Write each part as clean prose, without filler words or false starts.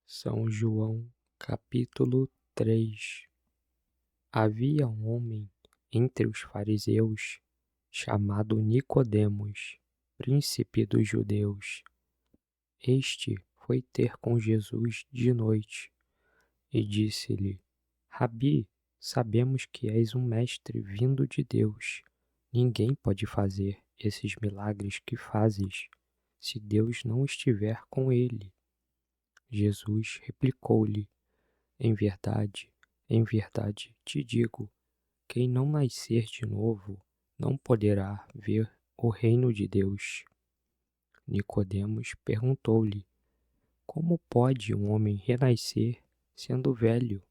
São João, capítulo 3. Havia um homem entre os fariseus, chamado Nicodemos, príncipe dos judeus. Este foi ter com Jesus de noite e disse-lhe: Rabi, sabemos que és um mestre vindo de Deus. Ninguém pode fazer esses milagres que fazes, se Deus não estiver com ele. Jesus replicou-lhe: em verdade te digo, quem não nascer de novo não poderá ver o reino de Deus. Nicodemos perguntou-lhe: Como pode um homem renascer sendo velho?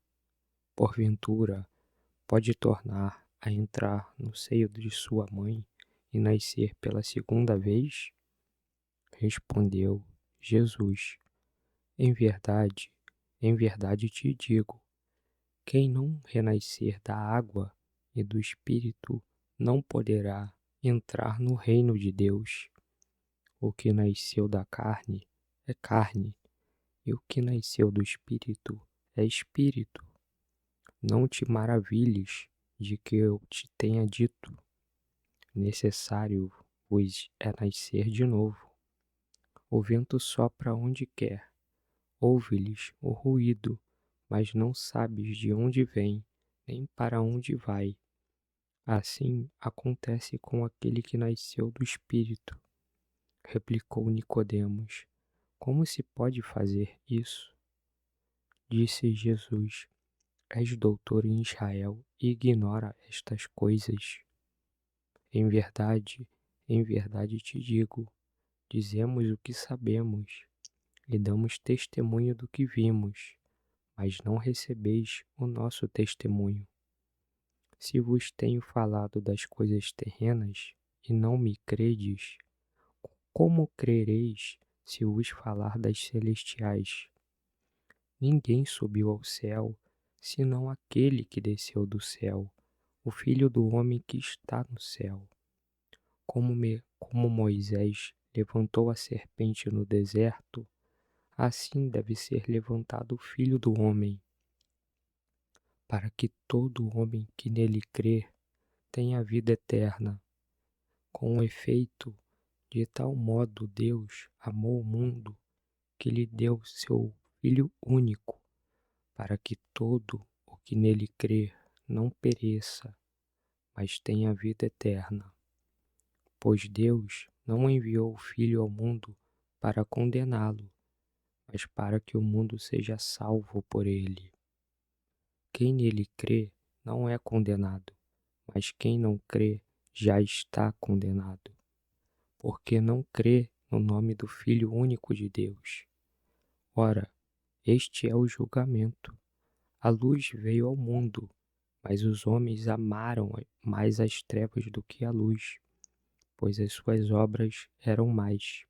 Porventura, pode tornar a entrar no seio de sua mãe e nascer pela segunda vez? Respondeu Jesus: em verdade te digo, quem não renascer da água e do Espírito não poderá entrar no reino de Deus. O que nasceu da carne é carne, e o que nasceu do Espírito é espírito. Não te maravilhes de que eu te tenha dito: necessário vos é nascer de novo. O vento sopra onde quer, ouve-lhes o ruído, mas não sabes de onde vem, nem para onde vai. Assim acontece com aquele que nasceu do Espírito. Replicou Nicodemos: Como se pode fazer isso? Disse Jesus: És doutor em Israel e ignora estas coisas. Em verdade te digo, dizemos o que sabemos e damos testemunho do que vimos, mas não recebeis o nosso testemunho. Se vos tenho falado das coisas terrenas e não me credes, como crereis se vos falar das celestiais? Ninguém subiu ao céu, senão aquele que desceu do céu, o Filho do homem que está no céu. Como Moisés levantou a serpente no deserto, assim deve ser levantado o Filho do homem, para que todo homem que nele crer tenha vida eterna. Com efeito, de tal modo Deus amou o mundo que lhe deu seu Filho único, para que todo o que nele crer não pereça, mas tenha vida eterna. Pois Deus não enviou o Filho ao mundo para condená-lo, mas para que o mundo seja salvo por ele. Quem nele crê não é condenado, mas quem não crê já está condenado, porque não crê no nome do Filho único de Deus. Ora, este é o julgamento. A luz veio ao mundo, mas os homens amaram mais as trevas do que a luz, pois as suas obras eram más.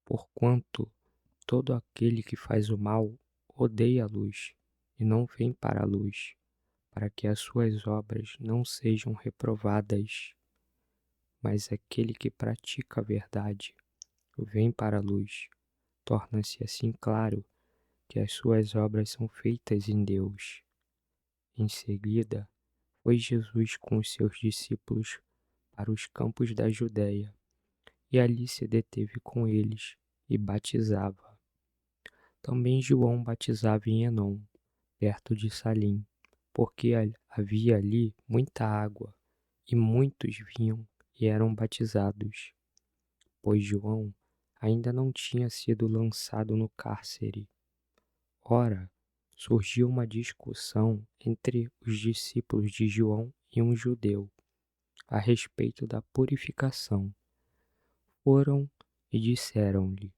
Porquanto todo aquele que faz o mal odeia a luz e não vem para a luz, para que as suas obras não sejam reprovadas. Mas aquele que pratica a verdade vem para a luz, torna-se assim claro que as suas obras são feitas em Deus. Em seguida, foi Jesus com os seus discípulos para os campos da Judéia, e ali se deteve com eles e batizava. Também João batizava em Enom, perto de Salim, porque havia ali muita água, e muitos vinham e eram batizados, pois João ainda não tinha sido lançado no cárcere. Ora, surgiu uma discussão entre os discípulos de João e um judeu a respeito da purificação. Foram e disseram-lhe: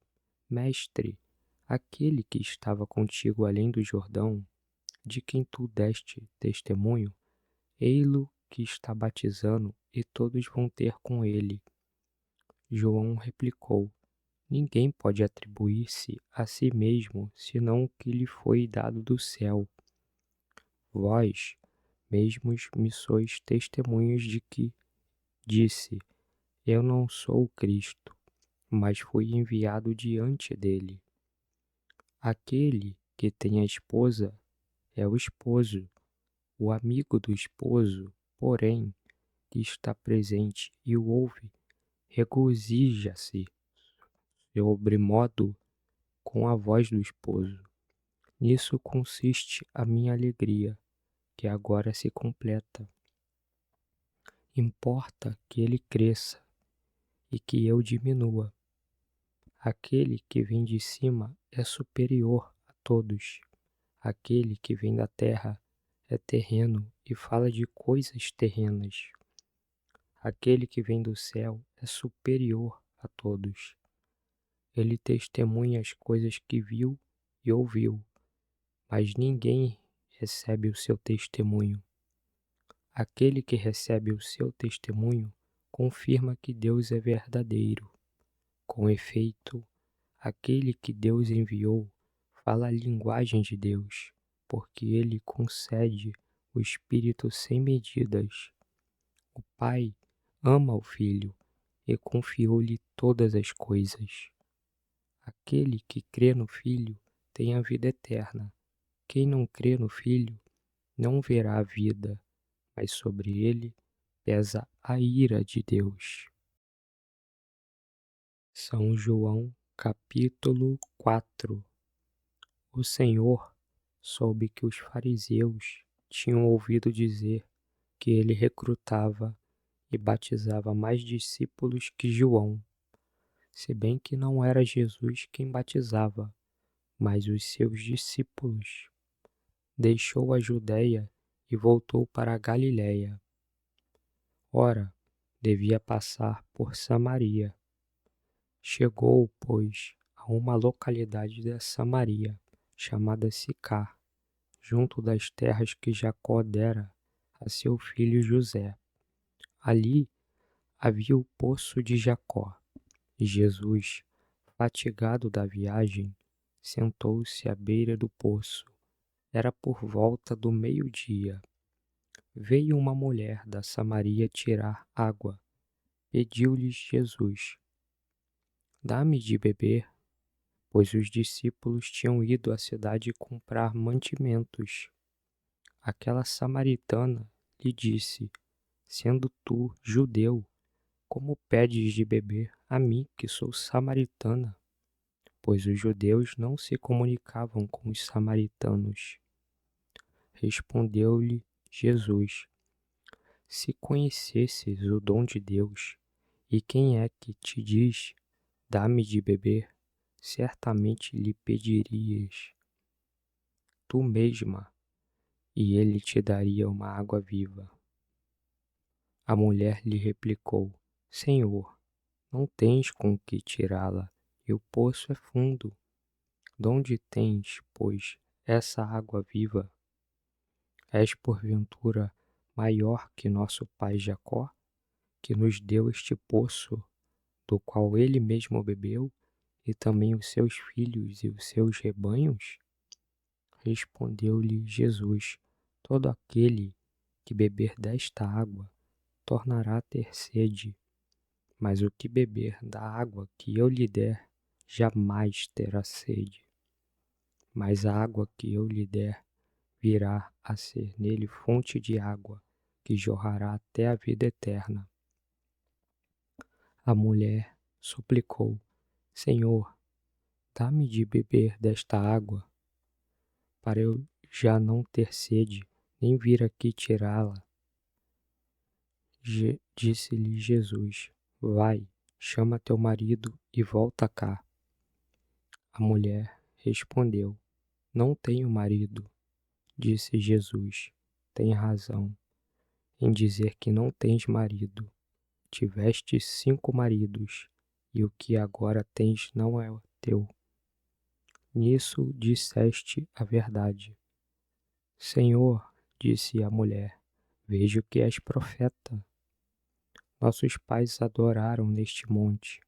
Mestre, aquele que estava contigo além do Jordão, de quem tu deste testemunho, ei-lo que está batizando e todos vão ter com ele. João replicou: Ninguém pode atribuir-se a si mesmo senão o que lhe foi dado do céu. Vós mesmos me sois testemunhas de que disse: Eu não sou o Cristo, mas fui enviado diante dele. Aquele que tem a esposa é o esposo. O amigo do esposo, porém, que está presente e o ouve, regozija-se sobremodo com a voz do esposo. Nisso consiste a minha alegria, que agora se completa. Importa que ele cresça e que eu diminua. Aquele que vem de cima é superior a todos. Aquele que vem da terra é terreno e fala de coisas terrenas. Aquele que vem do céu é superior a todos. Ele testemunha as coisas que viu e ouviu, mas ninguém recebe o seu testemunho. Aquele que recebe o seu testemunho confirma que Deus é verdadeiro. Com efeito, aquele que Deus enviou fala a linguagem de Deus, porque ele concede o Espírito sem medidas. O Pai ama o Filho e confiou-lhe todas as coisas. Aquele que crê no Filho tem a vida eterna. Quem não crê no Filho não verá a vida, mas sobre ele pesa a ira de Deus. São João, capítulo 4. O Senhor soube que os fariseus tinham ouvido dizer que ele recrutava e batizava mais discípulos que João, se bem que não era Jesus quem batizava, mas os seus discípulos. Deixou a Judéia e voltou para a Galiléia. Ora, devia passar por Samaria. Chegou, pois, a uma localidade da Samaria, chamada Sicar, junto das terras que Jacó dera a seu filho José. Ali havia o poço de Jacó. E Jesus, fatigado da viagem, sentou-se à beira do poço. Era por volta do meio-dia. Veio uma mulher da Samaria tirar água. Pediu-lhes Jesus: Dá-me de beber, pois os discípulos tinham ido à cidade comprar mantimentos. Aquela samaritana lhe disse: Sendo tu judeu, como pedes de beber a mim, que sou samaritana? Pois os judeus não se comunicavam com os samaritanos. Respondeu-lhe Jesus: Se conhecesses o dom de Deus, e quem é que te diz, dá-me de beber, certamente lhe pedirias tu mesma, e ele te daria uma água viva. A mulher lhe replicou: Senhor, não tens com que tirá-la, e o poço é fundo. Donde tens, pois, essa água viva? És porventura maior que nosso pai Jacó, que nos deu este poço, do qual ele mesmo bebeu, e também os seus filhos e os seus rebanhos? Respondeu-lhe Jesus: Todo aquele que beber desta água tornará a ter sede, mas o que beber da água que eu lhe der jamais terá sede. Mas a água que eu lhe der virá a ser nele fonte de água que jorrará até a vida eterna. A mulher suplicou: Senhor, dá-me de beber desta água, para eu já não ter sede, nem vir aqui tirá-la. Disse-lhe Jesus: Vai, chama teu marido e volta cá. A mulher respondeu: Não tenho marido. Disse Jesus: Tem razão em dizer que não tens marido. Tiveste 5 maridos, e o que agora tens não é teu. Nisso disseste a verdade. Senhor, disse a mulher, vejo que és profeta. Nossos pais adoraram neste monte,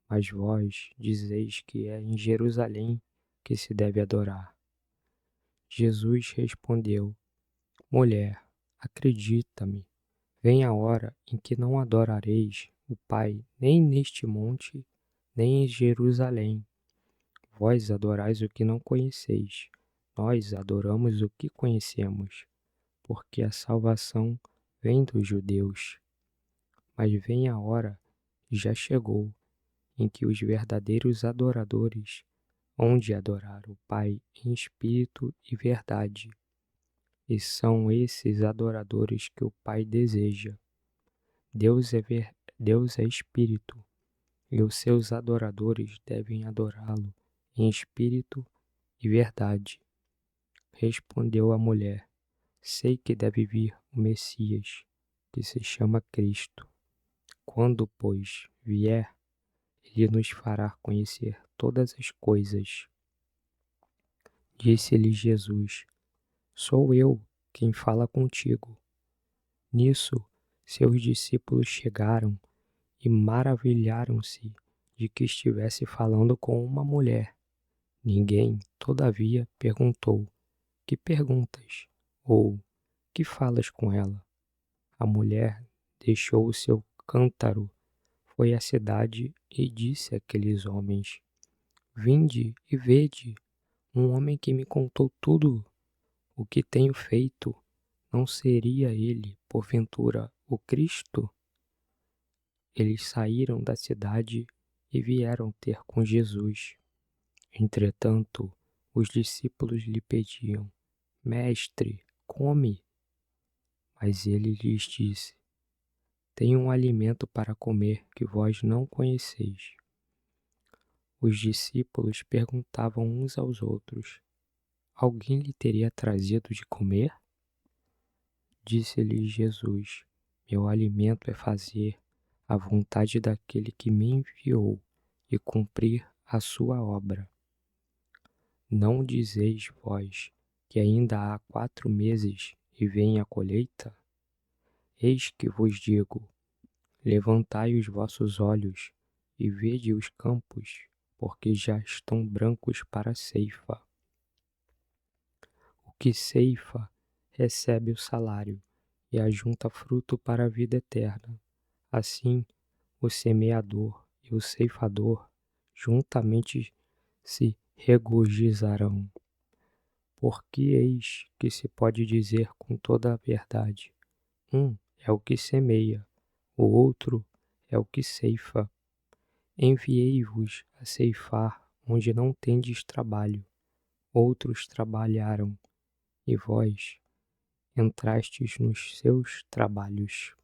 mas vós dizeis que é em Jerusalém que se deve adorar. Jesus respondeu: Mulher, acredita-me, vem a hora em que não adorareis o Pai nem neste monte, nem em Jerusalém. Vós adorais o que não conheceis, nós adoramos o que conhecemos, porque a salvação vem dos judeus. Mas vem a hora, e já chegou, em que os verdadeiros adoradores hão de adorar o Pai em espírito e verdade. E são esses adoradores que o Pai deseja. Deus é espírito, e os seus adoradores devem adorá-lo em espírito e verdade. Respondeu a mulher: sei que deve vir o Messias, que se chama Cristo. Quando, pois, vier, ele nos fará conhecer todas as coisas. Disse-lhe Jesus: sou eu quem fala contigo. Nisso, seus discípulos chegaram e maravilharam-se de que estivesse falando com uma mulher. Ninguém, todavia, perguntou: que perguntas? Ou que falas com ela? A mulher deixou o seu cântaro, foi à cidade e disse àqueles homens: vinde e vede, um homem que me contou tudo o que tenho feito. Não seria ele, porventura, o Cristo? Eles saíram da cidade e vieram ter com Jesus. Entretanto, os discípulos lhe pediam: mestre, come. Mas ele lhes disse: tenho um alimento para comer que vós não conheceis. Os discípulos perguntavam uns aos outros: alguém lhe teria trazido de comer? Disse-lhes Jesus: meu alimento é fazer a vontade daquele que me enviou e cumprir a sua obra. Não dizeis vós que ainda há 4 meses e vem a colheita? Eis que vos digo: levantai os vossos olhos e vede os campos, porque já estão brancos para a ceifa. O que ceifa recebe o salário e ajunta fruto para a vida eterna. Assim, o semeador e o ceifador juntamente se regozijarão. Porque eis que se pode dizer com toda a verdade: um é o que semeia, o outro é o que ceifa. Enviei-vos a ceifar onde não tendes trabalho. Outros trabalharam, e vós entrastes nos seus trabalhos.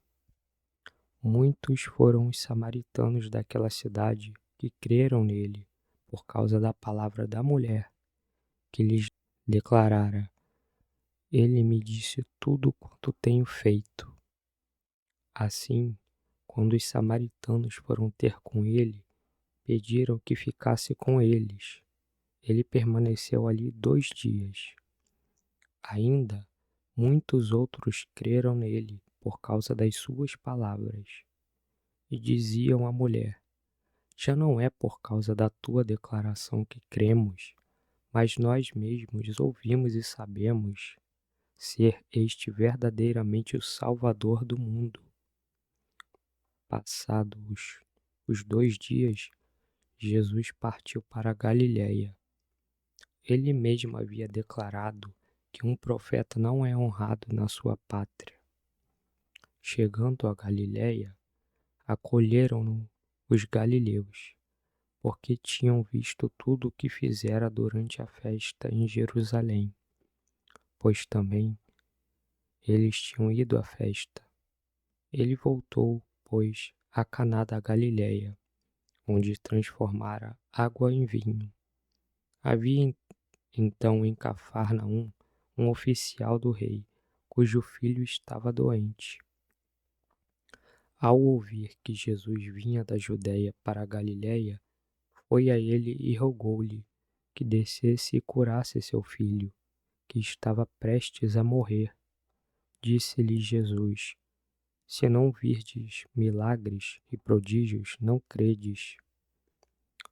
Muitos foram os samaritanos daquela cidade que creram nele, por causa da palavra da mulher, que lhes declarara: ele me disse tudo quanto tenho feito. Assim, quando os samaritanos foram ter com ele, pediram que ficasse com eles. Ele permaneceu ali 2 dias. Ainda, muitos outros creram nele por causa das suas palavras. E diziam à mulher: já não é por causa da tua declaração que cremos, mas nós mesmos ouvimos e sabemos ser este verdadeiramente o Salvador do mundo. Passados os 2 dias, Jesus partiu para a Galiléia. Ele mesmo havia declarado que um profeta não é honrado na sua pátria. Chegando a Galiléia, acolheram-no os galileus, porque tinham visto tudo o que fizera durante a festa em Jerusalém, pois também eles tinham ido à festa. Ele voltou, pois, a Caná da Galiléia, onde transformara água em vinho. Havia então em Cafarnaum um oficial do rei, cujo filho estava doente. Ao ouvir que Jesus vinha da Judéia para a Galiléia, foi a ele e rogou-lhe que descesse e curasse seu filho, que estava prestes a morrer. Disse-lhe Jesus: se não virdes milagres e prodígios, não credes.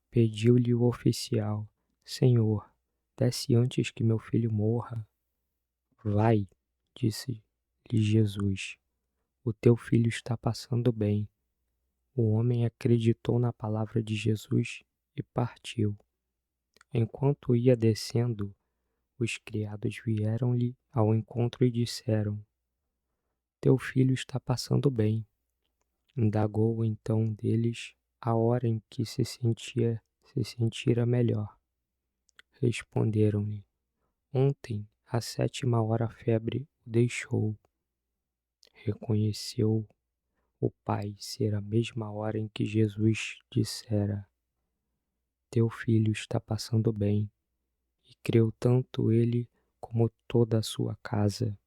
Pediu-lhe o oficial: Senhor, desce antes que meu filho morra. Vai, disse-lhe Jesus, o teu filho está passando bem. O homem acreditou na palavra de Jesus e partiu. Enquanto ia descendo, os criados vieram-lhe ao encontro e disseram: Teu filho está passando bem. Indagou então deles a hora em que se sentira melhor. Responderam-lhe: Ontem, à 7ª hora, a febre o deixou. Reconheceu o pai ser a mesma hora em que Jesus dissera: Teu filho está passando bem, e creu tanto ele como toda a sua casa.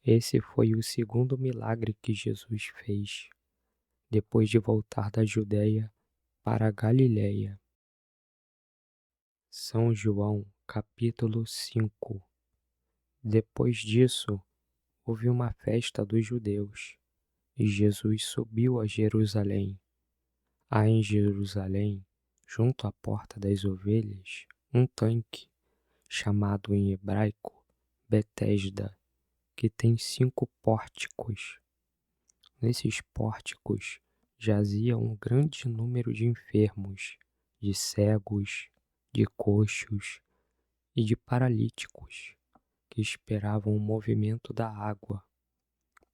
Esse foi o segundo milagre que Jesus fez, depois de voltar da Judéia para a Galiléia. São João, capítulo 5. Depois disso, houve uma festa dos judeus, e Jesus subiu a Jerusalém. Há em Jerusalém, junto à porta das ovelhas, um tanque, chamado em hebraico Betesda, que tem 5 pórticos. Nesses pórticos jazia um grande número de enfermos, de cegos, de coxos e de paralíticos, que esperavam o movimento da água,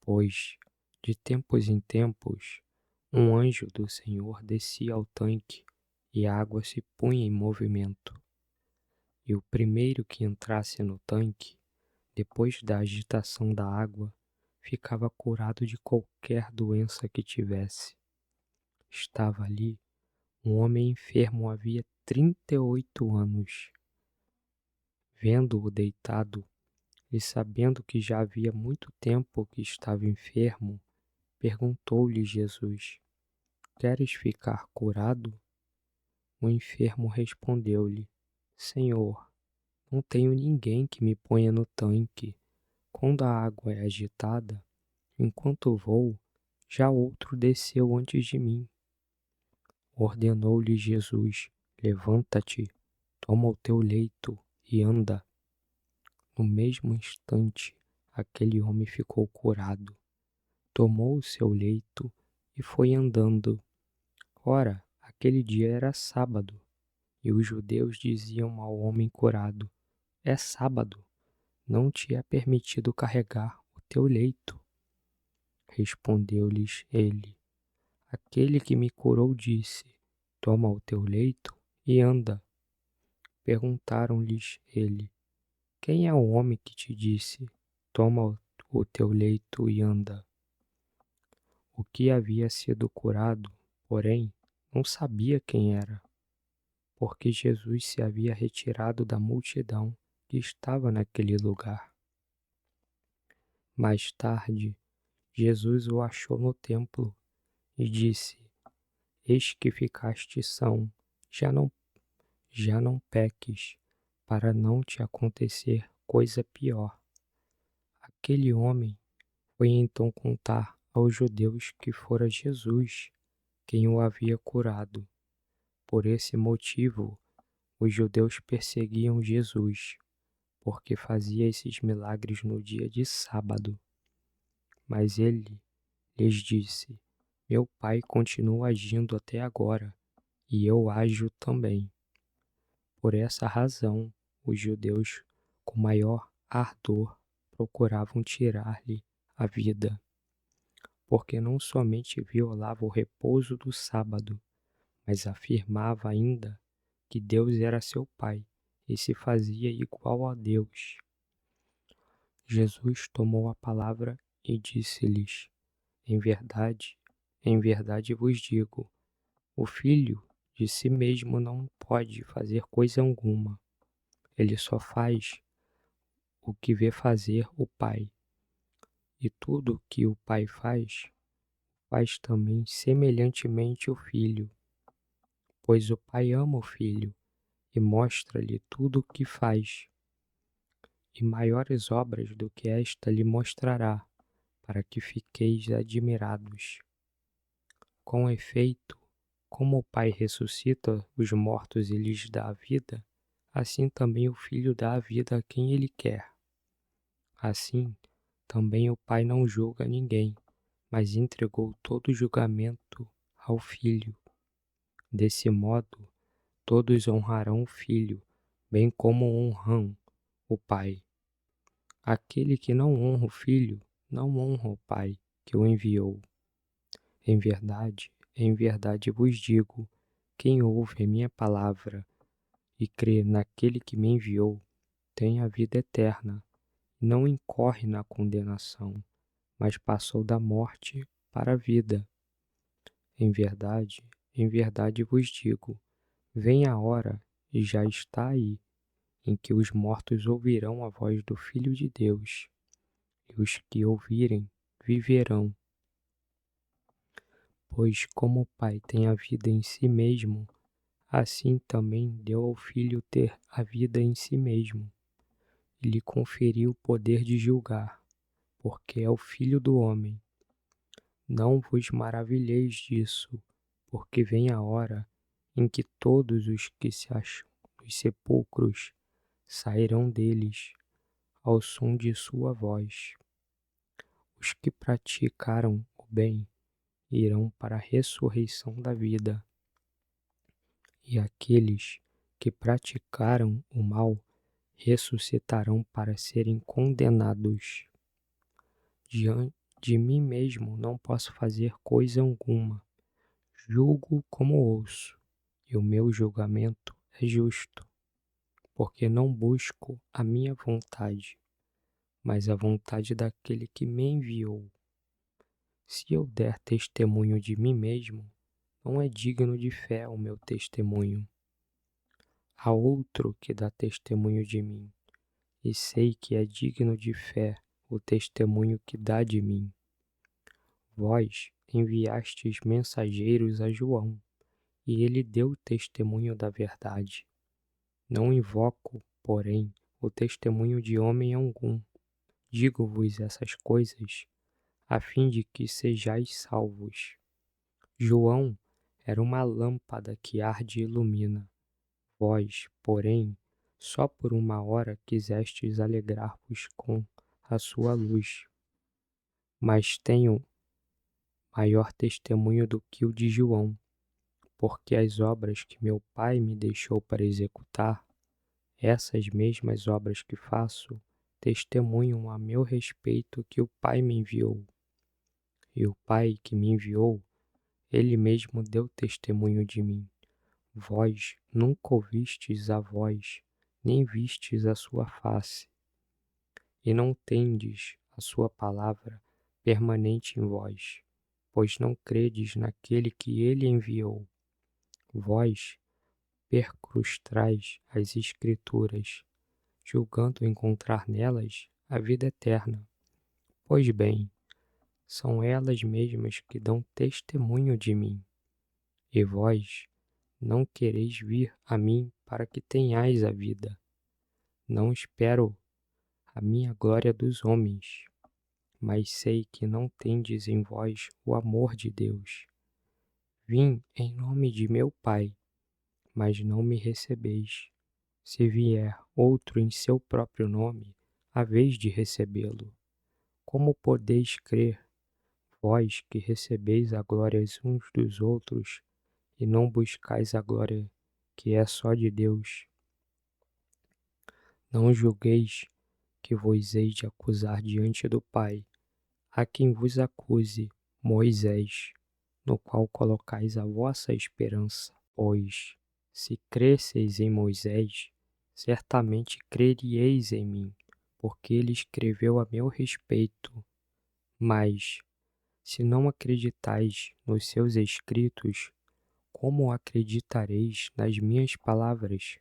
pois, de tempos em tempos, um anjo do Senhor descia ao tanque e a água se punha em movimento. E o primeiro que entrasse no tanque, depois da agitação da água, ficava curado de qualquer doença que tivesse. Estava ali um homem enfermo havia 38 anos. Vendo-o deitado e sabendo que já havia muito tempo que estava enfermo, perguntou-lhe Jesus: Queres ficar curado? O enfermo respondeu-lhe: Senhor, não tenho ninguém que me ponha no tanque. Quando a água é agitada, enquanto vou, já outro desceu antes de mim. Ordenou-lhe Jesus: Levanta-te, toma o teu leito e anda. No mesmo instante, aquele homem ficou curado, tomou o seu leito e foi andando. Ora, aquele dia era sábado, e os judeus diziam ao homem curado: É sábado, não te é permitido carregar o teu leito. Respondeu-lhes ele: Aquele que me curou disse: Toma o teu leito e anda. Perguntaram-lhes ele: Quem é o homem que te disse: Toma o teu leito e anda? O que havia sido curado, porém, não sabia quem era, porque Jesus se havia retirado da multidão que estava naquele lugar. Mais tarde, Jesus o achou no templo e disse: Eis que ficaste são, já não peques, para não te acontecer coisa pior. Aquele homem foi então contar aos judeus que fora Jesus quem o havia curado. Por esse motivo, os judeus perseguiam Jesus, porque fazia esses milagres no dia de sábado. Mas ele lhes disse: Meu Pai continua agindo até agora, e eu ajo também. Por essa razão, os judeus, com maior ardor, procuravam tirar-lhe a vida, porque não somente violava o repouso do sábado, mas afirmava ainda que Deus era seu Pai e se fazia igual a Deus. Jesus tomou a palavra e disse-lhes: em verdade vos digo, o Filho de si mesmo não pode fazer coisa alguma. Ele só faz o que vê fazer o Pai. E tudo o que o Pai faz, faz também semelhantemente o Filho. Pois o Pai ama o Filho e mostra-lhe tudo o que faz. E maiores obras do que esta lhe mostrará, para que fiqueis admirados. Com efeito, como o Pai ressuscita os mortos e lhes dá a vida, assim também o Filho dá a vida a quem ele quer. Assim, também o Pai não julga ninguém, mas entregou todo o julgamento ao Filho. Desse modo, todos honrarão o Filho, bem como honram o Pai. Aquele que não honra o Filho, não honra o Pai que o enviou. Em verdade vos digo, quem ouve a minha palavra e crê naquele que me enviou, tem a vida eterna, não incorre na condenação, mas passou da morte para a vida. Em verdade vos digo, vem a hora, e já está aí, em que os mortos ouvirão a voz do Filho de Deus, e os que ouvirem viverão. Pois como o Pai tem a vida em si mesmo, assim também deu ao Filho ter a vida em si mesmo, e lhe conferiu o poder de julgar, porque é o Filho do homem. Não vos maravilheis disso, porque vem a hora em que todos os que se acham nos sepulcros sairão deles ao som de sua voz. Os que praticaram o bem irão para a ressurreição da vida, e aqueles que praticaram o mal ressuscitarão para serem condenados. Diante de mim mesmo não posso fazer coisa alguma. Julgo como ouço, e o meu julgamento é justo, porque não busco a minha vontade, mas a vontade daquele que me enviou. Se eu der testemunho de mim mesmo, não é digno de fé o meu testemunho. Há outro que dá testemunho de mim, e sei que é digno de fé o testemunho que dá de mim. Vós enviastes mensageiros a João, e ele deu testemunho da verdade. Não invoco, porém, o testemunho de homem algum. Digo-vos essas coisas, a fim de que sejais salvos. João era uma lâmpada que arde e ilumina. Vós, porém, só por uma hora quisestes alegrar-vos com a sua luz. Mas tenho maior testemunho do que o de João, porque as obras que meu Pai me deixou para executar, essas mesmas obras que faço, testemunham a meu respeito que o Pai me enviou. E o Pai que me enviou, ele mesmo deu testemunho de mim. Vós nunca ouvistes a voz, nem vistes a sua face, e não tendes a sua palavra permanente em vós, pois não credes naquele que ele enviou. Vós percrustrais as Escrituras, julgando encontrar nelas a vida eterna. Pois bem, são elas mesmas que dão testemunho de mim. E vós não quereis vir a mim para que tenhais a vida. Não espero a minha glória dos homens, mas sei que não tendes em vós o amor de Deus. Vim em nome de meu Pai, mas não me recebeis. Se vier outro em seu próprio nome, haveis de recebê-lo. Como podeis crer, vós que recebeis a glória uns dos outros, e não buscais a glória que é só de Deus? Não julgueis que vos hei de acusar diante do Pai. Há quem vos acuse, Moisés, no qual colocais a vossa esperança. Pois, se cresceis em Moisés, certamente creríeis em mim, porque ele escreveu a meu respeito. Mas, se não acreditais nos seus escritos, como acreditareis nas minhas palavras?